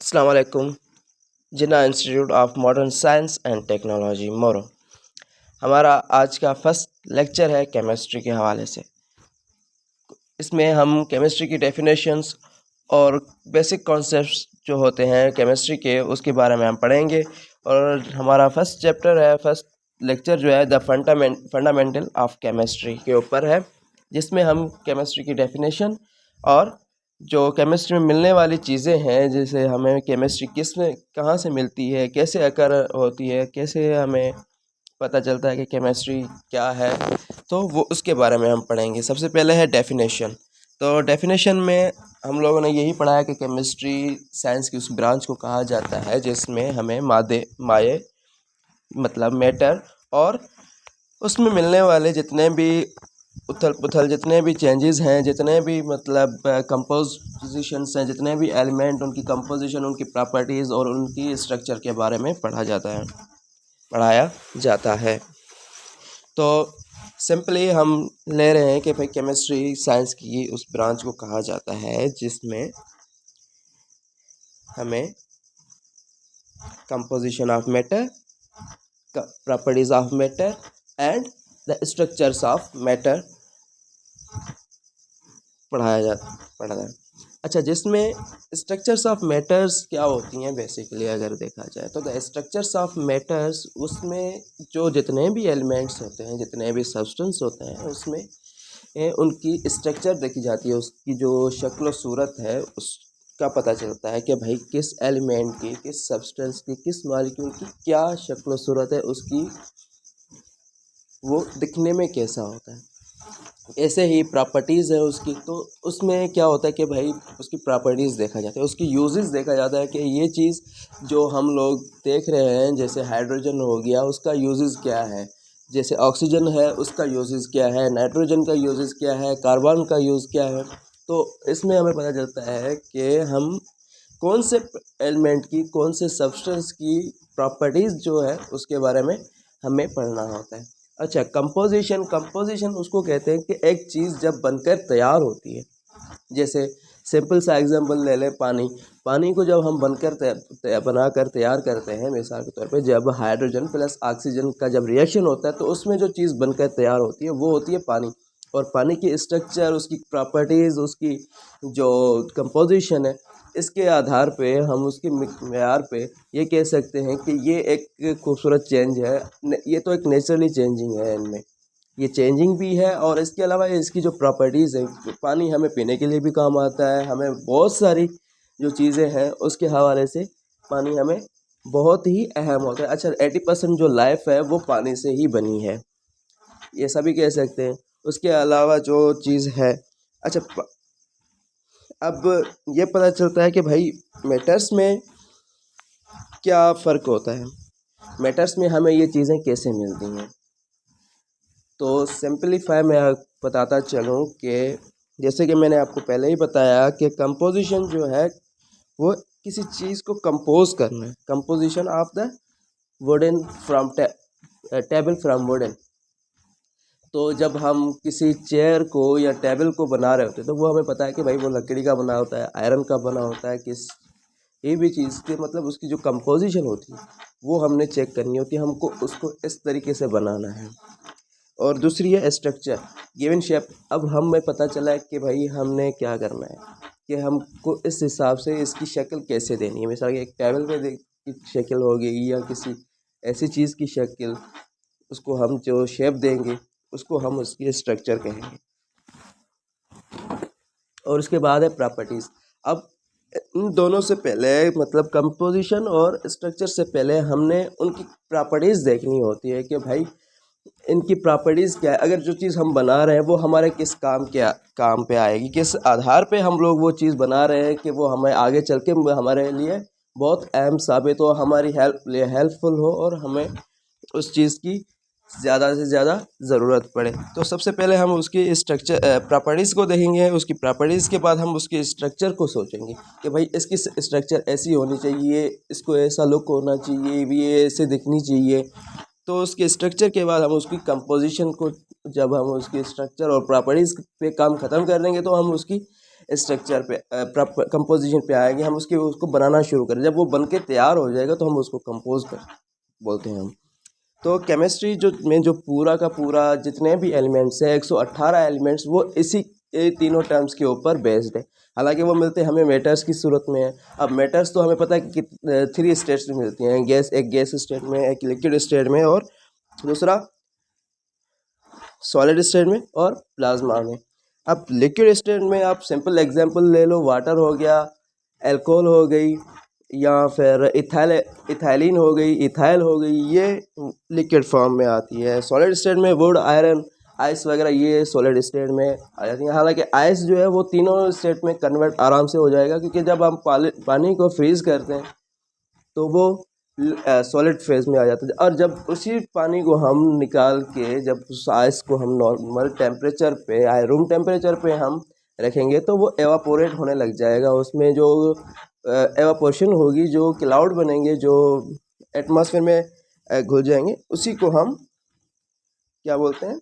अस्सलाम वालेकुम। Jinnah institute of modern science and technology Moro. हमारा आज का फर्स्ट लेक्चर है केमिस्ट्री के हवाले से। इसमें हम केमिस्ट्री की डेफिनेशंस और बेसिक कॉन्सेप्ट्स जो होते हैं केमिस्ट्री के उसके बारे में हम पढ़ेंगे। और हमारा फर्स्ट चैप्टर है, फर्स्ट लेक्चर जो है द फंडामेंटल ऑफ केमिस्ट्री के ऊपर है, जिसमें हम केमिस्ट्री की डेफिनेशन और जो केमिस्ट्री में मिलने वाली चीज़ें हैं, जैसे हमें केमिस्ट्री किस में कहाँ से मिलती है, कैसे अकर होती है, कैसे हमें पता चलता है कि केमिस्ट्री क्या है, तो वो उसके बारे में हम पढ़ेंगे। सबसे पहले है डेफिनेशन। तो डेफिनेशन में हम लोगों ने यही पढ़ा है कि केमिस्ट्री साइंस की उस ब्रांच को कहा जाता है जिसमें हमें माये मतलब मैटर और उसमें मिलने वाले जितने भी उथल पुथल, जितने भी चेंजेस हैं, जितने भी मतलब कंपोजिशंस हैं, जितने भी एलिमेंट, उनकी कंपोजिशन, उनकी प्रॉपर्टीज़ और उनकी स्ट्रक्चर के बारे में पढ़ाया जाता है। तो सिंपली हम ले रहे हैं कि भाई केमिस्ट्री साइंस की उस ब्रांच को कहा जाता है जिसमें हमें composition of matter, properties of matter and the structures of matter पढ़ा है। अच्छा, जिसमें स्ट्रक्चर्स ऑफ मैटर्स क्या होती हैं बेसिकली अगर देखा जाए तो द स्ट्रक्चर्स ऑफ मैटर्स, उसमें जो जितने भी एलिमेंट्स होते हैं, जितने भी सब्सटेंस होते हैं, उसमें उनकी स्ट्रक्चर देखी जाती है, उसकी जो शक्ल सूरत है उसका पता चलता है कि भाई किस एलिमेंट की, किस सब्सटेंस की, किस मॉलिक्यूल की क्या शक्ल सूरत है, उसकी वो दिखने में कैसा होता है। ऐसे ही प्रॉपर्टीज़ है उसकी, तो उसमें क्या होता है कि भाई उसकी प्रॉपर्टीज़ देखा जाता है, उसकी यूजेस देखा जाता है कि ये चीज़ जो हम लोग देख रहे हैं, जैसे हाइड्रोजन हो गया, उसका यूजेस क्या है, जैसे ऑक्सीजन है उसका यूजेस क्या है, नाइट्रोजन का यूजेस क्या है, कार्बन का यूज़ क्या है। तो इसमें हमें पता चलता है कि हम कौन से एलिमेंट की, कौन से सब्सटेंस की प्रॉपर्टीज़ जो है उसके बारे में हमें पढ़ना होता है। अच्छा, कंपोजिशन उसको कहते हैं कि एक चीज़ जब बनकर तैयार होती है, जैसे सिंपल सा एग्जांपल ले लें, पानी को जब हम बनाकर तैयार करते हैं, मिसाल के तौर पे जब हाइड्रोजन प्लस ऑक्सीजन का जब रिएक्शन होता है तो उसमें जो चीज़ बनकर तैयार होती है वो होती है पानी। और पानी की स्ट्रक्चर, उसकी प्रॉपर्टीज़, उसकी जो कंपोजिशन है, इसके आधार पे हम उसके मेयार पे ये कह सकते हैं कि ये एक खूबसूरत चेंज है। ये तो एक नेचुरली चेंजिंग है, इनमें ये चेंजिंग भी है। और इसके अलावा इसकी जो प्रॉपर्टीज़ है, पानी हमें पीने के लिए भी काम आता है, हमें बहुत सारी जो चीज़ें हैं उसके हवाले से पानी हमें बहुत ही अहम होता है। अच्छा, 80% जो लाइफ है वो पानी से ही बनी है, ये सभी कह सकते हैं। उसके अलावा जो चीज़ है, अच्छा अब ये पता चलता है कि भाई मैटर्स में क्या फ़र्क होता है, मैटर्स में हमें ये चीज़ें कैसे मिलती हैं। तो सिंपलीफाई मैं बताता चलूँ कि जैसे कि मैंने आपको पहले ही बताया कि कंपोजिशन जो है वो किसी चीज़ को कंपोज करना है। Composition of the wooden from table from wooden. तो जब हम किसी चेयर को या टेबल को बना रहे होते हैं तो वो हमें पता है कि भाई वो लकड़ी का बना होता है, आयरन का बना होता है, किस ये भी चीज़ के मतलब उसकी जो कंपोजिशन होती है वो हमने चेक करनी होती है, हमको उसको इस तरीके से बनाना है। और दूसरी है स्ट्रक्चर, गिवन शेप। अब हमें पता चला है कि भाई हमने क्या करना है कि हमको इस हिसाब से इसकी शक्ल कैसे देनी है। मिसाल के एक टेबल पे की शक्ल होगी या किसी ऐसी चीज़ की शक्ल, उसको हम जो शेप देंगे उसको हम उसकी स्ट्रक्चर कहेंगे। और उसके बाद है प्रॉपर्टीज़। अब इन दोनों से पहले मतलब कंपोजिशन और स्ट्रक्चर से पहले हमने उनकी प्रॉपर्टीज़ देखनी होती है कि भाई इनकी प्रॉपर्टीज़ क्या है। अगर जो चीज़ हम बना रहे हैं वो हमारे किस काम पे आएगी, किस आधार पे हम लोग वो चीज़ बना रहे हैं कि वो हमें आगे चल के हमारे लिए बहुत अहम साबित हो, हमारी हेल्पफुल हो और हमें उस चीज़ की ज़्यादा से ज़्यादा ज़रूरत पड़े। तो सबसे पहले हम उसकी स्ट्रक्चर प्रॉपर्टीज़ को देखेंगे। उसकी प्रॉपर्टीज़ के बाद हम उसके स्ट्रक्चर को सोचेंगे कि भाई इसकी स्ट्रक्चर ऐसी होनी चाहिए, इसको ऐसा लुक होना चाहिए, ये ऐसे दिखनी चाहिए। तो उसके स्ट्रक्चर के बाद हम उसकी कंपोजिशन को, जब हम उसकी स्ट्रक्चर और प्रॉपर्टीज़ पे काम ख़त्म कर देंगे तो हम उसकी स्ट्रक्चर पे कंपोजिशन पे आएंगे, हम उसको बनाना शुरू करें। जब वो बन के तैयार हो जाएगा तो हम उसको कंपोज कर बोलते हैं हम। तो केमिस्ट्री जो पूरा का पूरा जितने भी एलिमेंट्स हैं 118 एलिमेंट्स, वो इसी ये तीनों टर्म्स के ऊपर बेस्ड है। हालांकि वो मिलते हमें मेटर्स की सूरत में है। अब मेटर्स तो हमें पता है कि 3 स्टेट्स में मिलती हैं, एक गैस स्टेट में, एक लिक्विड स्टेट में, और दूसरा सॉलिड स्टेट में और प्लाज्मा में। अब लिक्विड स्टेट में आप सिंपल एग्जांपल ले लो, वाटर हो गया, अल्कोहल हो गई, या फिर इथाइलिन हो गई, इथाइल हो गई, ये लिक्विड फॉर्म में आती है। सॉलिड स्टेट में वुड, आयरन, आइस वगैरह ये सॉलिड स्टेट में आ जाती है। हालांकि आइस जो है वो तीनों स्टेट में कन्वर्ट आराम से हो जाएगा, क्योंकि जब हम पानी को फ्रीज करते हैं तो वो सॉलिड फेज में आ जाता है। और जब उसी पानी को हम निकाल के जब उस आइस को हम नॉर्मल टेम्परेचर पे, रूम टेम्परेचर पे हम रखेंगे तो वो एवापोरेट होने लग जाएगा। उसमें जो एवापोरेशन होगी, जो क्लाउड बनेंगे, जो एटमॉस्फेयर में घुल जाएंगे, उसी को हम क्या बोलते हैं।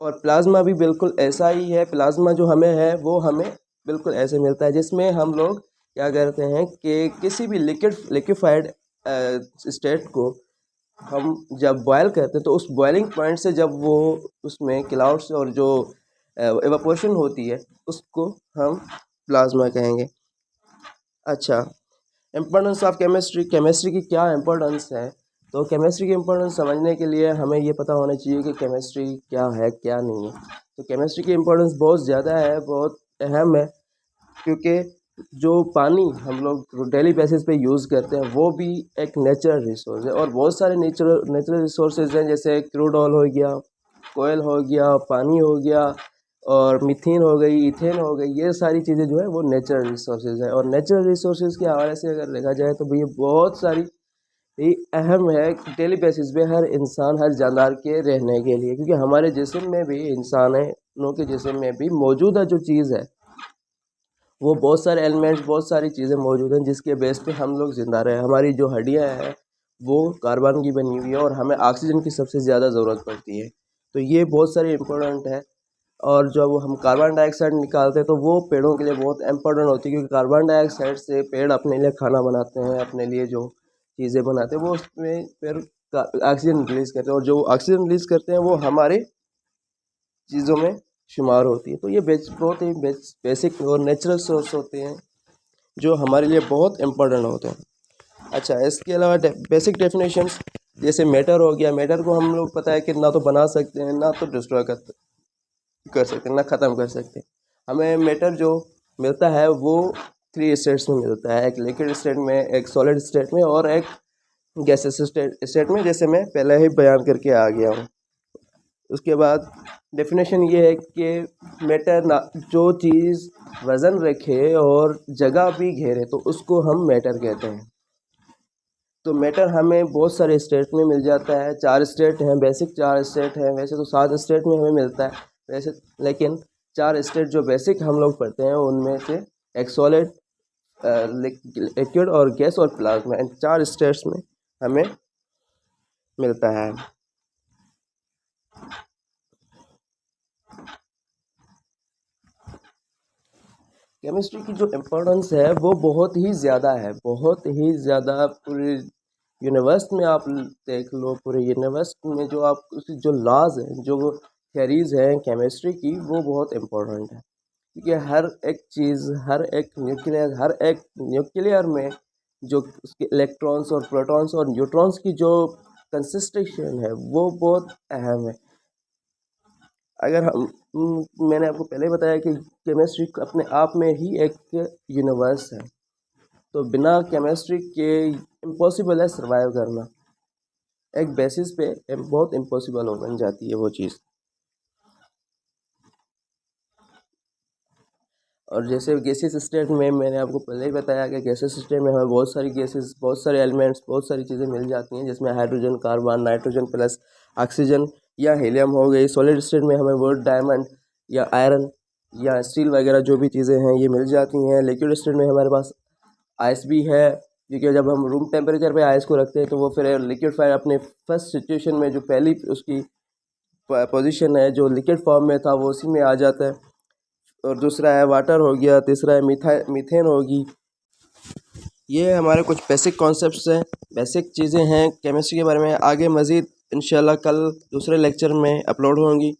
और प्लाज्मा भी बिल्कुल ऐसा ही है। प्लाज्मा जो हमें है वो हमें बिल्कुल ऐसे मिलता है, जिसमें हम लोग क्या करते हैं कि किसी भी लिक्विफाइड स्टेट को हम जब बॉयल करते हैं तो उस बॉइलिंग पॉइंट से जब वो उसमें क्लाउड्स और जो एवापोरेशन होती है उसको हम प्लाज्मा कहेंगे। अच्छा, इम्पोर्टेंस ऑफ केमिस्ट्री। केमिस्ट्री की क्या इम्पोर्टेंस है? तो केमिस्ट्री की इम्पोर्टेंस समझने के लिए हमें ये पता होना चाहिए कि केमिस्ट्री क्या है, क्या नहीं है। तो केमिस्ट्री की इम्पोर्टेंस बहुत ज़्यादा है, बहुत अहम है, क्योंकि जो पानी हम लोग डेली बेसिस पे यूज़ करते हैं वो भी एक नेचुरल रिसोर्स है। और बहुत सारे नेचुरल रिसोर्सेज हैं, जैसे क्रूड ऑयल हो गया, कोयल हो गया, पानी हो गया, और मीथेन हो गई, इथेन हो गई। ये सारी चीज़ें जो है वो नेचुरल रिसोर्सेज है। और नेचुरल रिसोर्सेज के हवाले से अगर देखा जाए तो ये बहुत सारी ये अहम है डेली बेसिस पे हर इंसान, हर जानदार के रहने के लिए, क्योंकि हमारे जिस्म में भी, इंसानों के जिस्म में भी मौजूदा जो चीज़ है वो बहुत सारे एलिमेंट्स, बहुत सारी चीज़ें मौजूद हैं जिसके बेस पे हम लोग ज़िंदा रहे। हमारी जो हड्डियाँ हैं वो कार्बन की बनी हुई है, और हमें ऑक्सीजन की सबसे ज़्यादा ज़रूरत पड़ती है। तो ये बहुत सारी इम्पोर्टेंट है। और जब हम कार्बन डाइऑक्साइड निकालते हैं तो वो पेड़ों के लिए बहुत इम्पोर्टेंट होती है, क्योंकि कार्बन डाइऑक्साइड से पेड़ अपने लिए खाना बनाते हैं, अपने लिए जो चीज़ें बनाते हैं वो उसमें फिर ऑक्सीजन रिलीज़ करते हैं, और जो ऑक्सीजन रिलीज़ करते हैं वो हमारे चीज़ों में शुमार होती है। तो ये बहुत ही बेसिक और नेचुरल सोर्स होते हैं जो हमारे लिए बहुत इम्पोर्टेंट होते हैं। अच्छा, इसके अलावा बेसिक डेफिनेशंस, जैसे मैटर हो गया। मैटर को हम लोग पता है कि ना तो बना सकते हैं, ना तो डिस्ट्रॉय कर सकते हैं, ना ख़त्म कर सकते हैं। हमें मैटर जो मिलता है वो 3 स्टेट्स में मिलता है, एक लिक्विड स्टेट में, एक सॉलिड स्टेट में, और एक गैसेस स्टेट में, जैसे मैं पहले ही बयान करके आ गया हूँ। उसके बाद डेफिनेशन ये है कि मैटर ना जो चीज़ वज़न रखे और जगह भी घेरे तो उसको हम मैटर कहते हैं। तो मैटर हमें बहुत सारे स्टेट में मिल जाता है। 4 स्टेट हैं, बेसिक 4 स्टेट हैं। वैसे तो 7 स्टेट में हमें मिलता है वैसे, लेकिन 4 स्टेट जो बेसिक हम लोग पढ़ते हैं उनमें से एक सॉलिड, लिक्विड और गैस और प्लाज्मा, इन 4 स्टेट्स में हमें मिलता है। केमिस्ट्री की जो इम्पोर्टेंस है वो बहुत ही ज़्यादा है, बहुत ही ज़्यादा। पूरे यूनिवर्स में आप देख लो, पूरे यूनिवर्स में जो आप उसकी जो लॉज हैं, जो थियरीज़ हैं केमिस्ट्री की, वो बहुत इम्पोर्टेंट है। क्योंकि हर एक चीज़, हर एक न्यूक्लियर में जो उसके इलेक्ट्रॉन्स और प्रोटॉन्स और न्यूट्रॉन्स की जो कंसिस्टेंशन है वो बहुत अहम है। अगर मैंने आपको पहले बताया कि केमिस्ट्री अपने आप में ही एक यूनिवर्स है, तो बिना केमिस्ट्री के इम्पॉसिबल है सरवाइव करना। एक बेसिस पे बहुत इम्पॉसिबल हो बन जाती है वो चीज़। और जैसे गैसेस स्टेट में मैंने आपको पहले ही बताया कि गैसेस स्टेट में हमें बहुत सारी गैसेस, बहुत सारे एलिमेंट्स, बहुत सारी चीज़ें मिल जाती हैं, जिसमें hydrogen, carbon, nitrogen plus oxygen या हीलियम हो गई। सॉलिड स्टेट में हमें वुड, डायमंड या आयरन या स्टील वगैरह जो भी चीज़ें हैं ये मिल जाती हैं। लिक्विड स्टेट में हमारे पास आइस भी है, क्योंकि जब हम रूम टेम्परेचर पे आइस को रखते हैं तो वो फिर लिक्विड अपने फर्स्ट सिचुएशन में जो पहली उसकी पोजीशन है जो लिक्विड फॉर्म में था वो उसी में आ जाता है। और दूसरा है वाटर हो गया, तीसरा है मीथेन होगी। ये हमारे कुछ बेसिक कॉन्सेप्ट्स हैं, बेसिक चीज़ें हैं केमिस्ट्री के बारे में। आगे मज़ीद इंशाल्लाह कल दूसरे लेक्चर में अपलोड होंगी।